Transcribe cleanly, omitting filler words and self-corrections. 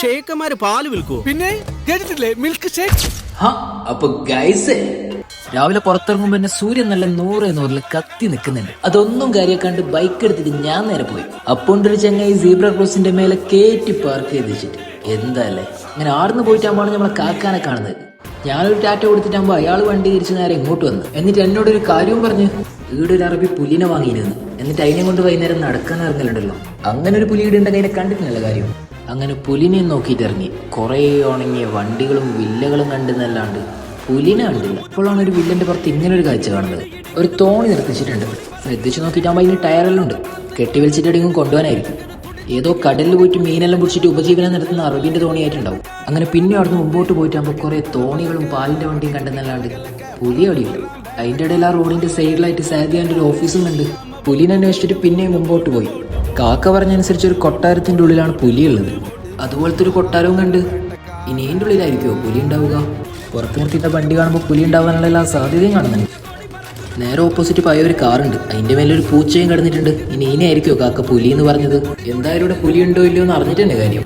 ഷേക്കന്മാര് പാല് വിൽക്കൂ. പിന്നെ കേട്ടിട്ടില്ലേ മിൽക്ക് ഷേക്ക്? അപ്പൊ ഗൈസ് രാവിലെ പുറത്തിറങ്ങുമ്പോ തന്നെ സൂര്യൻ നല്ല 100 കത്തി നിൽക്കുന്നുണ്ട്. അതൊന്നും കാര്യക്കാണ്ട് ബൈക്ക് എടുത്തിട്ട് ഞാൻ നേരെ പോയി. അപ്പോണ്ടൊരു ചങ്ങായി സീബ്ര ക്രോസിന്റെ മേലെ കേറ്റി പാർക്ക് ചെയ്ത് വെച്ചിട്ട് എന്താല്ലേ ഇങ്ങനെ ആടുന്ന് പോയിട്ടാകുമ്പോഴാണ് നമ്മളെ കാക്കാനെ കാണുന്നത്. ഞാനൊരു ടാറ്റ കൊടുത്തിട്ടാകുമ്പോ അയാൾ വണ്ടി തിരിച്ച് നേരെ ഇങ്ങോട്ട് വന്നു. എന്നിട്ട് എന്നോടൊരു കാര്യവും പറഞ്ഞ് ഈടെ ഒരു അറബി പുലിനെ വാങ്ങിയിരുന്നു. എന്നിട്ട് അതിനെ കൊണ്ട് വൈകുന്നേരം നടക്കാൻ ഇറങ്ങലുണ്ടല്ലോ. അങ്ങനെ ഒരു പുലി ഇടേണ്ട കയ്യിലെ കണ്ടിട്ടില്ല കാര്യം. അങ്ങനെ പുലിനെയും നോക്കിയിട്ട് ഇറങ്ങി. കുറേ ഉണങ്ങിയ വണ്ടികളും വില്ലകളും കണ്ടെന്നല്ലാണ്ട് പുലിനെ കണ്ടില്ല. അപ്പോഴാണ് ഒരു വില്ലന്റെ പുറത്ത് ഇങ്ങനെ ഒരു കാഴ്ച കാണുന്നത്. ഒരു തോണി നിർത്തിച്ചിട്ടുണ്ട്. ശ്രദ്ധിച്ചു നോക്കിയിട്ടാകുമ്പോൾ അതിന് ടയറെല്ലാം ഉണ്ട്. കെട്ടി വലിച്ചിട്ട് എവിടെയെങ്കിലും കൊണ്ടുപോകാനായിരിക്കും. ഏതോ കടലിൽ പോയിട്ട് മീനെല്ലാം പിടിച്ചിട്ട് ഉപജീവനം നടത്തുന്ന അറബിന്റെ തോണിയായിട്ടുണ്ടാവും. അങ്ങനെ പിന്നെ അവിടുന്ന് മുമ്പോട്ട് പോയിട്ടാകുമ്പോൾ കുറെ തോണികളും പാലിന്റെ വണ്ടിയും കണ്ടെന്നല്ലാണ്ട് പുലി അവിടെയില്ല. അതിന്റെ ഇടയിൽ ആ റോഡിന്റെ സൈഡിലായിട്ട് സാദിയാന്റെ ഒരു ഓഫീസും ഉണ്ട്. പുലിനെ അന്വേഷിച്ചിട്ട് പിന്നെയും മുമ്പോട്ട് പോയി. കാക്ക പറഞ്ഞനുസരിച്ച് ഒരു കൊട്ടാരത്തിന്റെ ഉള്ളിലാണ് പുലി ഉള്ളത്. അതുപോലത്തെ ഒരു കൊട്ടാരവും കണ്ട്. ഇനി ഇതിൻ്റെ ഉള്ളിലായിരിക്കുമോ പുലി ഉണ്ടാവുക? പുറത്ത് നിർത്തിയിട്ട വണ്ടി കാണുമ്പോൾ പുലി ഉണ്ടാവാനുള്ള എല്ലാ സാധ്യതയും കാണുന്നുണ്ട്. നേരെ ഓപ്പോസിറ്റ് പോയ ഒരു കാറുണ്ട്. അതിന്റെ മേലെ ഒരു പൂച്ചയും കിടന്നിട്ടുണ്ട്. ഇനി ആയിരിക്കുമോ കാക്ക പുലി എന്ന് പറഞ്ഞത്? എന്തായാലും ഇവിടെ പുലി ഉണ്ടോ ഇല്ലയോ എന്ന് അറിഞ്ഞിട്ട് തന്നെ കാര്യം.